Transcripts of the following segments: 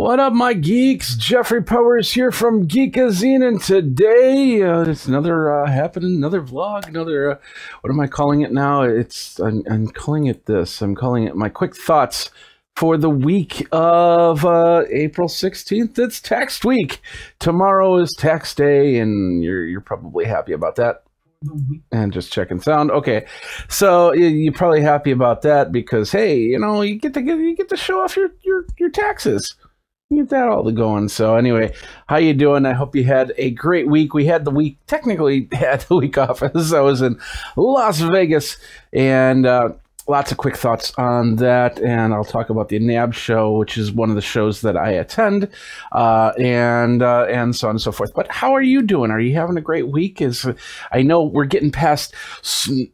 What up, my geeks? Jeffrey Powers here from Geekazine, and today it's another another vlog, another what am I calling it now? I'm calling it this. I'm calling it my quick thoughts for the week of April 16th. It's tax week. Tomorrow is tax day, and you're probably happy about that. And just checking sound. Okay, so you're probably happy about that because hey, you know, you get to show off your taxes. You get that all going. So anyway, how you doing? I hope you had a great week. We had the week, technically had the week off as I was in Las Vegas, and lots of quick thoughts on that. And I'll talk about the NAB show, which is one of the shows that I attend, and so on and so forth. But how are you doing? Are you having a great week? I know we're getting past spring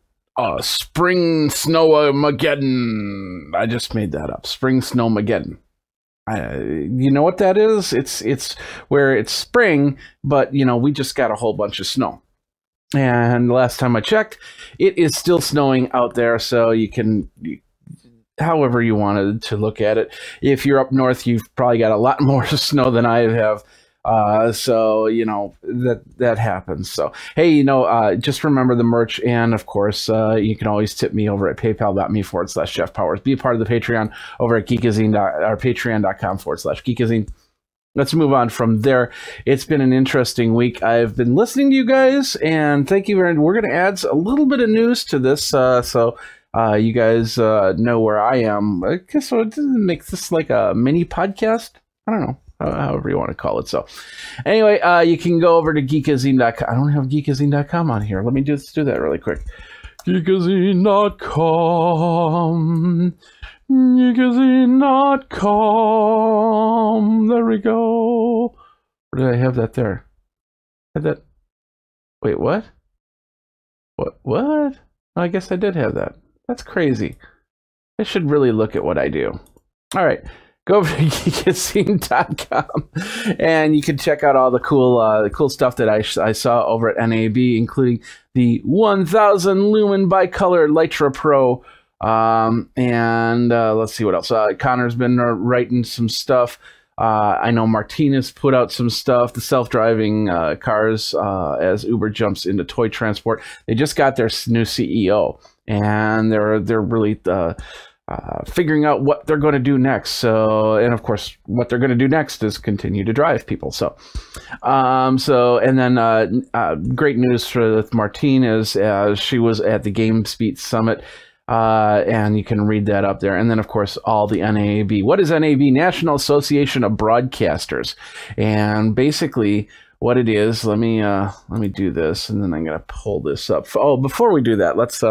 snow-mageddon. I just made that up. Spring snow-mageddon. You know what that is? It's where it's spring, but you know, we just got a whole bunch of snow. And last time I checked, it is still snowing out there, so you can, however you wanted to look at it. If you're up north, you've probably got a lot more snow than I have. So you know that happens. So hey, you know, just remember the merch, and of course you can always tip me over at paypal.me/Jeff Powers. Be a part of the Patreon over at Geekazine or patreon.com/Geekazine. Let's move on from there. It's been an interesting week. I've been listening to you guys, and thank you. We're going to add a little bit of news to this, so you guys know where I am. So it doesn't make this like a mini podcast. I don't know. However you want to call it. So anyway, you can go over to geekazine.com. I don't have geekazine.com on here. Let me just do that really quick. Geekazine.com. Geekazine.com. There we go. Or did I have that there? Had that? Wait, what? What? I guess I did have that. That's crazy. I should really look at what I do. All right. Go over to geekazine.com, and you can check out all the cool stuff that I saw over at NAB, including the 1000 lumen bicolor Litra Pro, and let's see what else. Connor's been writing some stuff. I know Martinez put out some stuff. The self-driving cars as Uber jumps into toy transport. They just got their new CEO, and they're really figuring out what they're going to do next. So, and of course, what they're going to do next is continue to drive people. So, and then great news for Martine is she was at the GameSpeed Summit, and you can read that up there. And then, of course, all the NAB. What is NAB? National Association of Broadcasters. And basically, what it is, let me do this, and then I'm going to pull this up. Oh, before we do that, let's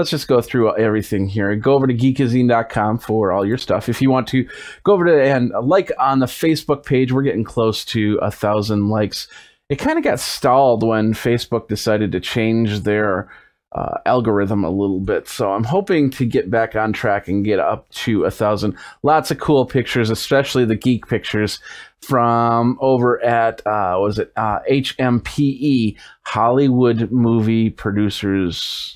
just go through everything here. Go over to geekazine.com for all your stuff. If you want to go over to and like on the Facebook page, we're getting close to 1,000 likes. It kind of got stalled when Facebook decided to change their algorithm a little bit. So I'm hoping to get back on track and get up to 1,000. Lots of cool pictures, especially the geek pictures from over at, HMPE, Hollywood Movie Producers.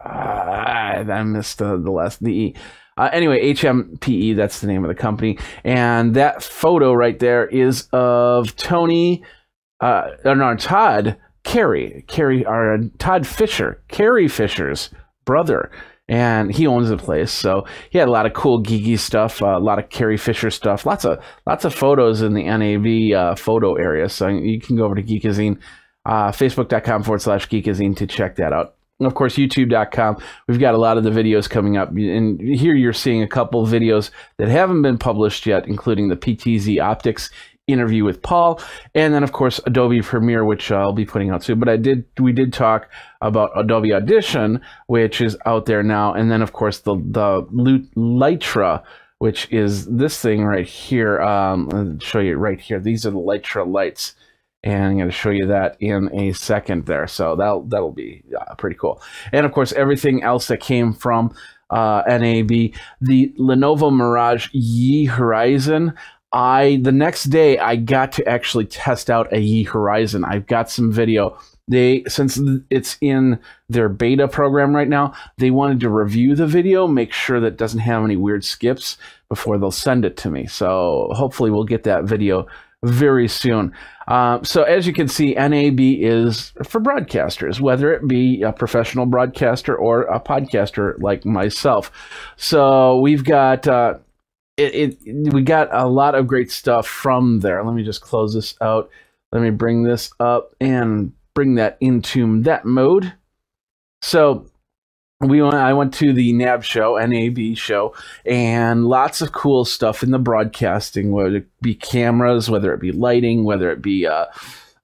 I missed the last E. Anyway, HMPE, that's the name of the company. And that photo right there is of Todd Fisher, Carrie Fisher's brother. And he owns the place, so he had a lot of cool geeky stuff, a lot of Carrie Fisher stuff, lots of photos in the NAB photo area. So you can go over to Geekazine, facebook.com/Geekazine to check that out. And of course, youtube.com. We've got a lot of the videos coming up. And here you're seeing a couple videos that haven't been published yet, including the PTZ Optics interview with Paul. And then, of course, Adobe Premiere, which I'll be putting out soon. But we did talk about Adobe Audition, which is out there now. And then, of course, the Litra, which is this thing right here. I'll show you right here. These are the Litra lights. And I'm going to show you that in a second there. So that'll be pretty cool. And of course, everything else that came from NAB, the Lenovo Mirage Yi Horizon. the next day I got to actually test out a Ye Horizon. I've got some video. Since it's in their beta program right now, they wanted to review the video, make sure that it doesn't have any weird skips before they'll send it to me. So hopefully we'll get that video very soon. So as you can see, NAB is for broadcasters, whether it be a professional broadcaster or a podcaster like myself. So we've got we got a lot of great stuff from there. Let me just close this out. Let me bring this up and bring that into that mode. So I went to the NAB show, NAB show, and lots of cool stuff in the broadcasting, whether it be cameras, whether it be lighting, whether it be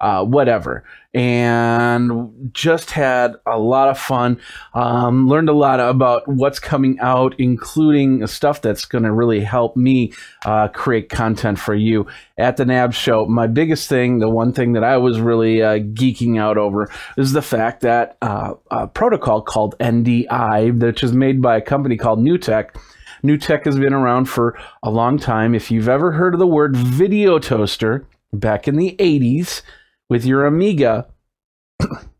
whatever. And just had a lot of fun. Learned a lot about what's coming out, including stuff that's going to really help me create content for you at the NAB show. My biggest thing, the one thing that I was really geeking out over, is the fact that a protocol called NDI, which is made by a company called NewTek. NewTek has been around for a long time. If you've ever heard of the word video toaster back in the 80s, with your Amiga,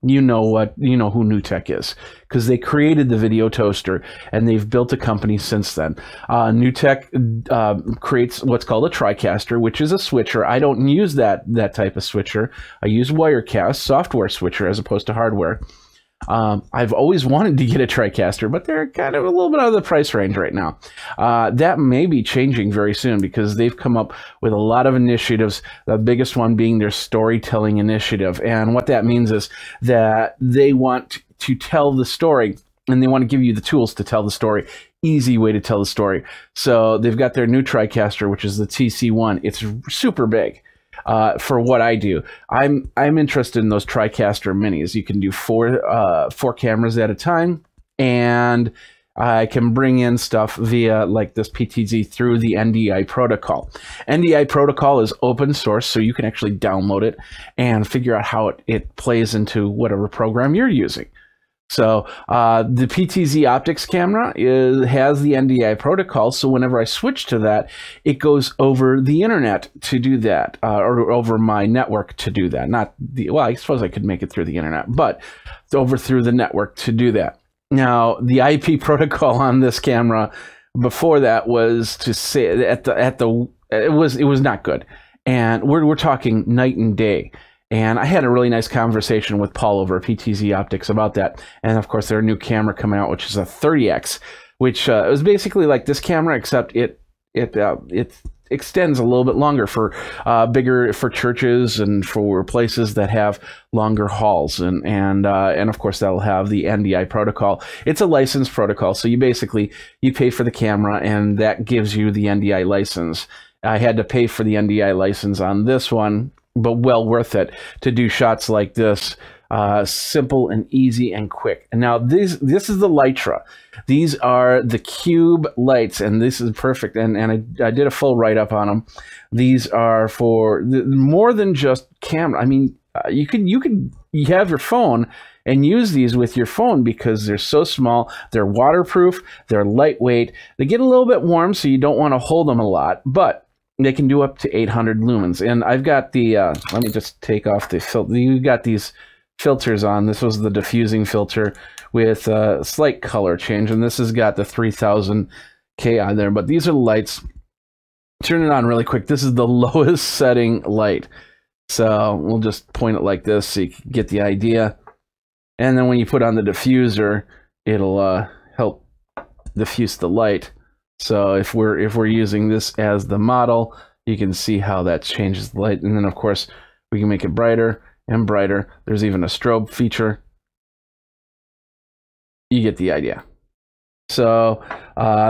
you know who NewTek is, because they created the video toaster and they've built a company since then. NewTek creates what's called a TriCaster, which is a switcher. I don't use that type of switcher. I use Wirecast, software switcher, as opposed to hardware. I've always wanted to get a TriCaster, but they're kind of a little bit out of the price range right now. That may be changing very soon because they've come up with a lot of initiatives, the biggest one being their storytelling initiative. And what that means is that they want to tell the story, and they want to give you the tools to tell the story. Easy way to tell the story. So they've got their new TriCaster, which is the TC1. It's super big. For what I do, I'm interested in those TriCaster minis. You can do four cameras at a time, and I can bring in stuff via like this PTZ through the NDI protocol. NDI protocol is open source, so you can actually download it and figure out how it plays into whatever program you're using. So the PTZ optics camera has the NDI protocol, so whenever I switch to that, it goes over the internet to do that, or over my network to do that. Well, I suppose I could make it through the internet, but it's over through the network to do that. Now, the IP protocol on this camera before that was to say it was not good, and we're talking night and day. And I had a really nice conversation with Paul over at PTZ Optics about that. And of course, their new camera coming out, which is a 30X, which was basically like this camera, except it extends a little bit longer for bigger, for churches and for places that have longer hauls. And of course, that'll have the NDI protocol. It's a licensed protocol, so you pay for the camera, and that gives you the NDI license. I had to pay for the NDI license on this one, but well worth it to do shots like this, simple and easy and quick. And now this is the Litra. These are the cube lights, and this is perfect. And I did a full write-up on them. These are for more than just camera. I mean, you have your phone and use these with your phone because they're so small. They're waterproof. They're lightweight. They get a little bit warm, so you don't want to hold them a lot, but they can do up to 800 lumens. And I've got the, let me just take off the filter. You got these filters on. This was the diffusing filter with a slight color change. And this has got the 3000K on there. But these are the lights. Turn it on really quick. This is the lowest setting light. So we'll just point it like this so you can get the idea. And then when you put on the diffuser, it'll help diffuse the light. So if we're using this as the model, you can see how that changes the light. And then of course we can make it brighter and brighter. There's even a strobe feature. You get the idea. So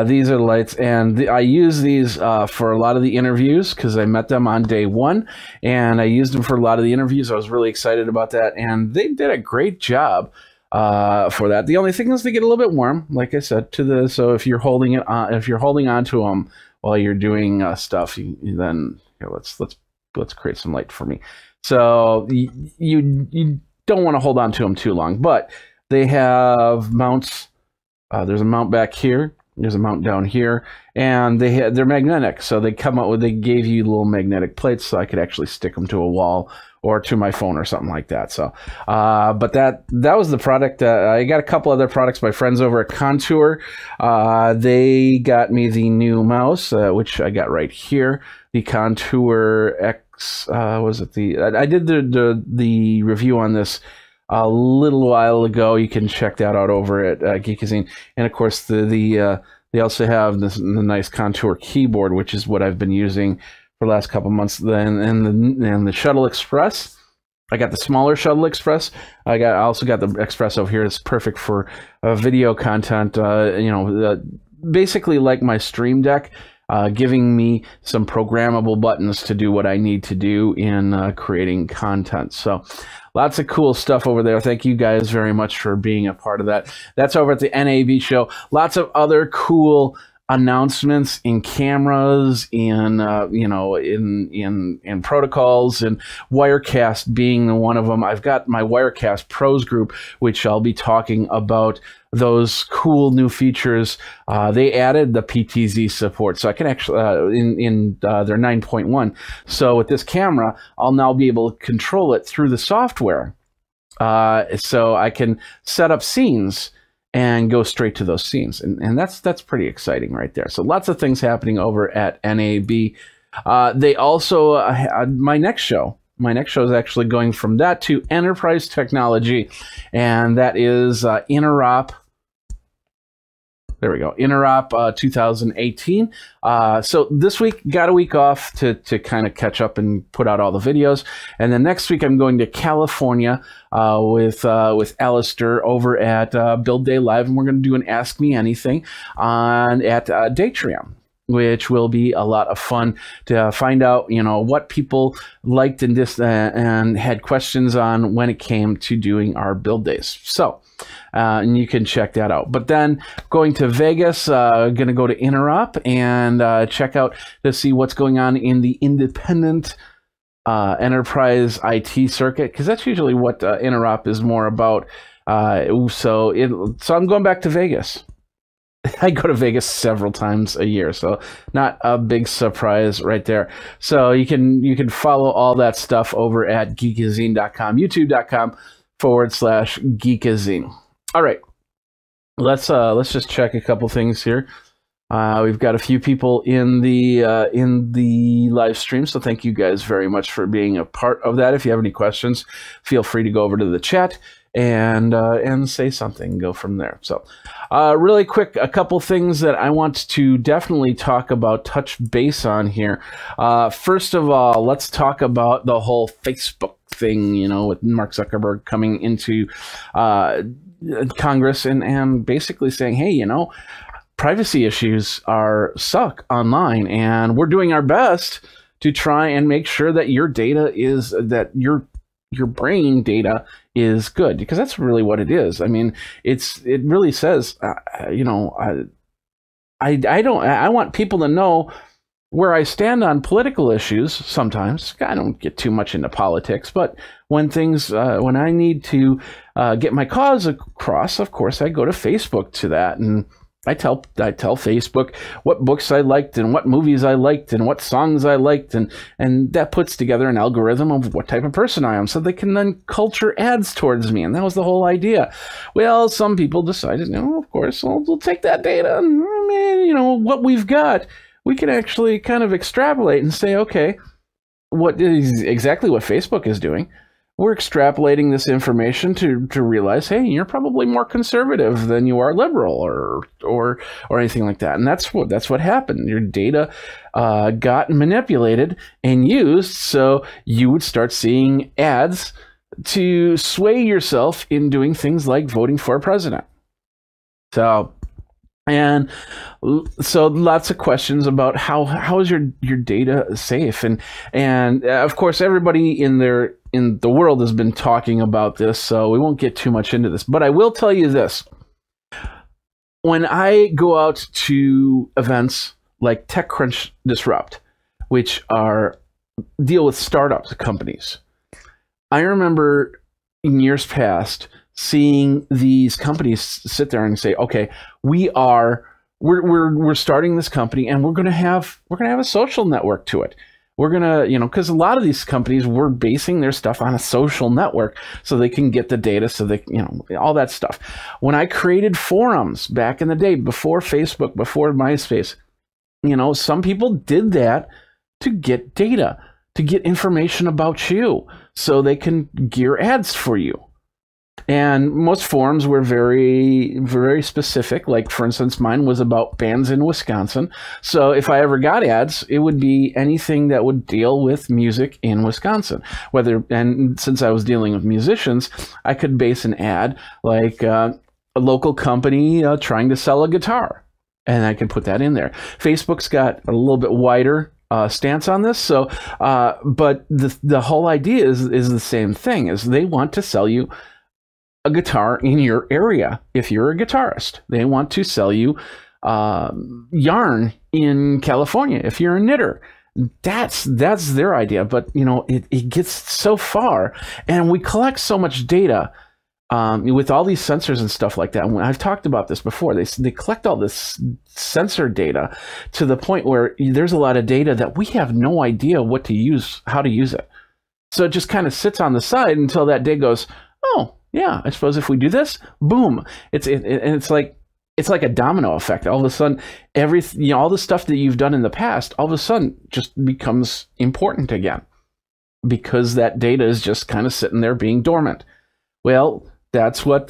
these are the lights, and I use these for a lot of the interviews because I met them on day one, and I used them for a lot of the interviews. I was really excited about that, and they did a great job for that. The only thing is they get a little bit warm, like I said, so if you're holding it on, if you're holding on to them while you're doing stuff, then here, let's create some light for me. So you don't want to hold on to them too long, but they have mounts. There's a mount back here There's a mount down here, and they're magnetic, so they gave you little magnetic plates, so I could actually stick them to a wall or to my phone or something like that. So, but that was the product. I got a couple other products. My friends over at Contour, they got me the new mouse, which I got right here, the Contour X. Was it the? I did the review on this a little while ago. You can check that out over at Geekazine. And of course, they also have the nice Contour keyboard, which is what I've been using for the last couple months. And the Shuttle Express. I got the smaller Shuttle Express. I also got the Express over here. It's perfect for video content. Basically like my Stream Deck. Giving me some programmable buttons to do what I need to do in creating content. So lots of cool stuff over there. Thank you guys very much for being a part of that. That's over at the NAB show. Lots of other cool announcements in cameras, in protocols, and Wirecast being one of them. I've got my Wirecast Pros group, which I'll be talking about those cool new features. They added the PTZ support, so I can actually in their 9.1. So with this camera, I'll now be able to control it through the software. So I can set up scenes and go straight to those scenes, and that's pretty exciting right there. So lots of things happening over at NAB. They also my next show is actually going from that to enterprise technology, and that is Interop. There we go, Interop 2018. So this week, got a week off to kind of catch up and put out all the videos. And then next week, I'm going to California with Alistair over at Build Day Live, and we're going to do an Ask Me Anything at Datrium, which will be a lot of fun to find out, what people liked and had questions on when it came to doing our build days. So, and you can check that out. But then going to Vegas, going to go to Interop and check out to see what's going on in the independent enterprise IT circuit, because that's usually what Interop is more about. So I'm going back to Vegas. I go to Vegas several times a year, so not a big surprise right there. So you can follow all that stuff over at geekazine.com, youtube.com/Geekazine. All right, let's just check a couple things here. We've got a few people in the live stream, so thank you guys very much for being a part of that. If you have any questions, feel free to go over to the chat and say something, go from there. So really quick, a couple things that I want to definitely talk about, touch base on here. First of all, let's talk about the whole Facebook thing, with Mark Zuckerberg coming into Congress and basically saying, hey, privacy issues suck online, and we're doing our best to try and make sure that your data your brain data is good, because that's really what it is. I mean, it really says, I want people to know where I stand on political issues. Sometimes I don't get too much into politics, but when I need to get my cause across, of course, I go to Facebook to that, and I tell Facebook what books I liked and what movies I liked and what songs I liked, and that puts together an algorithm of what type of person I am, so they can then culture ads towards me. And that was the whole idea. Well, some people decided, of course, we'll take that data and, what we've got, we can actually kind of extrapolate and say, okay, what is exactly what Facebook is doing? We're extrapolating this information to realize, hey, you're probably more conservative than you are liberal or anything like that. And that's what happened. Your data got manipulated and used, so you would start seeing ads to sway yourself in doing things like voting for a president. So lots of questions about how is your data safe, and of course everybody in the world has been talking about this, so we won't get too much into this, but I will tell you this. When I go out to events like TechCrunch Disrupt, which deal with startups companies, I remember in years past seeing these companies sit there and say, okay, we are we're starting this company, and we're gonna have a social network to it. We're gonna, you know, because a lot of these companies were basing their stuff on a social network so they can get the data, so they, you know, all that stuff. When I created forums back in the day, before Facebook, before MySpace, you know, some people did that to get data, to get information about you, so they can gear ads for you. And most forums were very, very specific. Like, for instance, mine was about bands in Wisconsin. So if I ever got ads, it would be anything that would deal with music in Wisconsin. And since I was dealing with musicians, I could base an ad like a local company trying to sell a guitar, and I could put that in there. Facebook's got a little bit wider stance on this. So, but the whole idea is the same thing. Is they want to sell you a guitar in your area. If you're a guitarist, they want to sell you yarn in California. If you're a knitter, that's their idea. But you know, it gets so far, and we collect so much data with all these sensors and stuff like that. And I've talked about this before. They collect all this sensor data to the point where there's a lot of data that we have no idea what to use, how to use it. So it just kind of sits on the side until that day goes, oh, yeah, I suppose if we do this, boom. It's like a domino effect. All of a sudden, all the stuff that you've done in the past, all of a sudden just becomes important again, because that data is just kind of sitting there being dormant. Well, that's what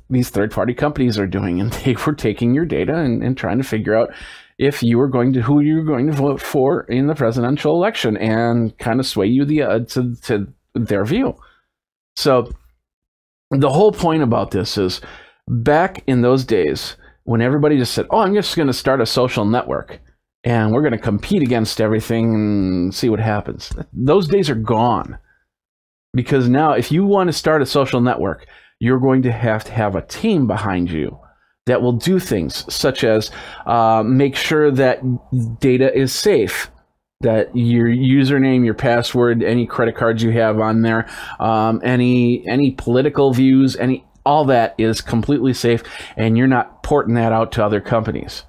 these third-party companies are doing, and they were taking your data and trying to figure out if you were who you were going to vote for in the presidential election, and kind of sway you to their view. So the whole point about this is, back in those days when everybody just said, oh, I'm just going to start a social network and we're going to compete against everything and see what happens. Those days are gone. Because now, if you want to start a social network, you're going to have a team behind you that will do things such as make sure that data is safe, that your username, your password, any credit cards you have on there, any political views, all that is completely safe, and you're not porting that out to other companies.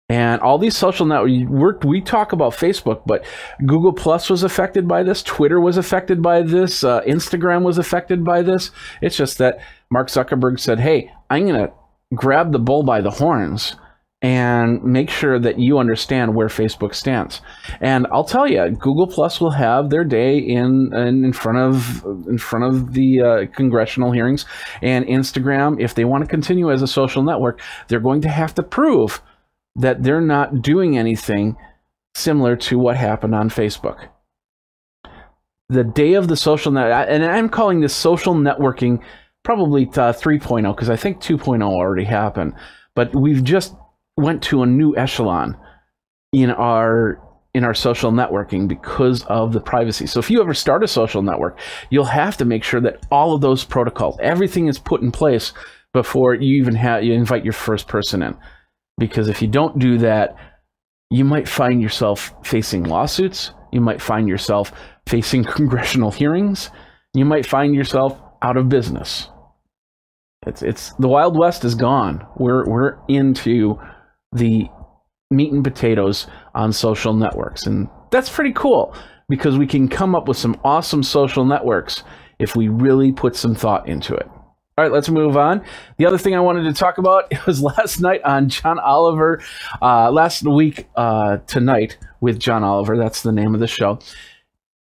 And all these social networks, we talk about Facebook, but Google Plus was affected by this, Twitter was affected by this, Instagram was affected by this. It's just that Mark Zuckerberg said, hey, I'm going to grab the bull by the horns and make sure that you understand where Facebook stands. And I'll tell you, Google Plus will have their day in front of the congressional hearings, and Instagram, if they want to continue as a social network, they're going to have to prove that they're not doing anything similar to what happened on Facebook. The day of the social net, and I'm calling this social networking probably 3.0, because I think 2.0 already happened, but we've just went to a new echelon in our social networking because of the privacy. So if you ever start a social network, you'll have to make sure that all of those protocols, everything is put in place before you even you invite your first person in. Because if you don't do that, you might find yourself facing lawsuits. You might find yourself facing congressional hearings. You might find yourself out of business. It's the Wild West is gone. We're into the meat and potatoes on social networks, and that's pretty cool, because we can come up with some awesome social networks if we really put some thought into it. All right, let's move on. The other thing I wanted to talk about was last night on John Oliver, last week tonight with John Oliver, that's the name of the show.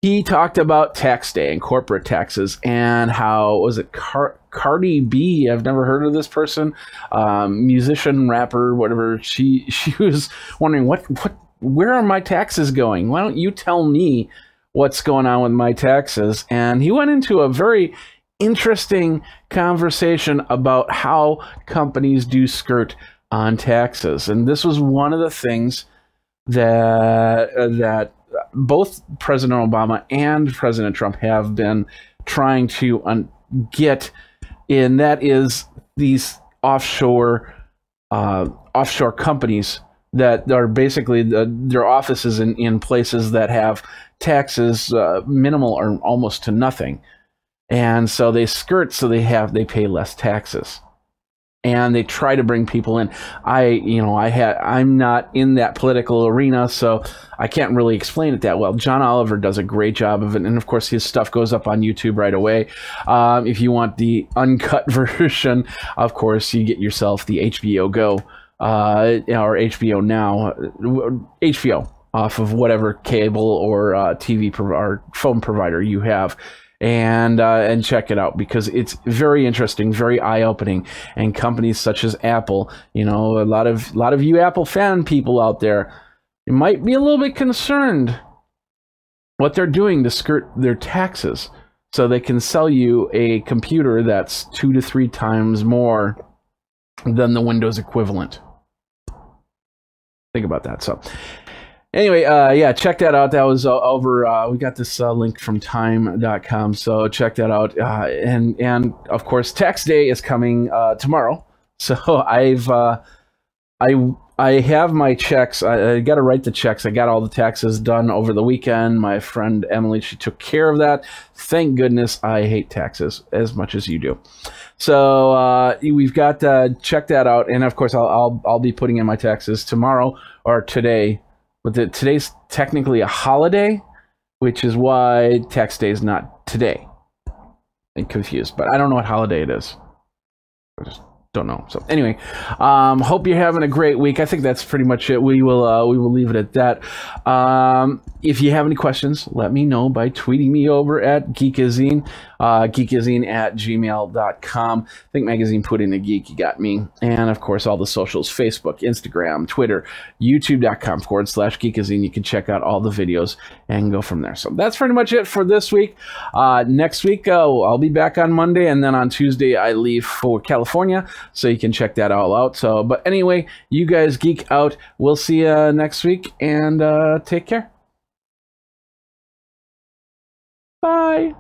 He talked about tax day and corporate taxes, and how, was it Cardi B? I've never heard of this person, musician, rapper, whatever. She was wondering, where are my taxes going? Why don't you tell me what's going on with my taxes? And he went into a very interesting conversation about how companies do skirt on taxes, and this was one of the things that both President Obama and President Trump have been trying to get, and that is these offshore companies that are basically their offices in places that have taxes minimal or almost to nothing, and so they skirt, so they pay less taxes. and they try to bring people in. I'm not in that political arena, so I can't really explain it that well. John Oliver does a great job of it, and of course his stuff goes up on YouTube right away. If you want the uncut version, of course you get yourself the HBO Go or HBO Now, HBO off of whatever cable or TV or phone provider you have. And check it out, because it's very interesting, very eye-opening. And companies such as Apple, a lot of you Apple fan people out there, you might be a little bit concerned what they're doing to skirt their taxes, so they can sell you a computer that's 2 to 3 times more than the Windows equivalent. Think about that. So anyway, yeah, check that out. That was over. We got this link from time.com, so check that out. And of course, tax day is coming tomorrow. So I have my checks. I got to write the checks. I got all the taxes done over the weekend. My friend Emily, she took care of that. Thank goodness. I hate taxes as much as you do. So we've got check that out. And of course, I'll be putting in my taxes tomorrow or today. But today's technically a holiday, which is why tax day is not today. I'm confused, but I don't know what holiday it is. I just don't know. So anyway, hope you're having a great week. I think that's pretty much it. We will leave it at that. If you have any questions, let me know by tweeting me over at Geekazine, geekazine@gmail.com. Think Magazine, put in a geek, you got me. And of course, all the socials: Facebook, Instagram, Twitter, youtube.com/Geekazine. You can check out all the videos and go from there. So that's pretty much it for this week. Next week, I'll be back on Monday, and then on Tuesday, I leave for California. So you can check that all out. So, but anyway, you guys geek out. We'll see you next week, and take care. Bye.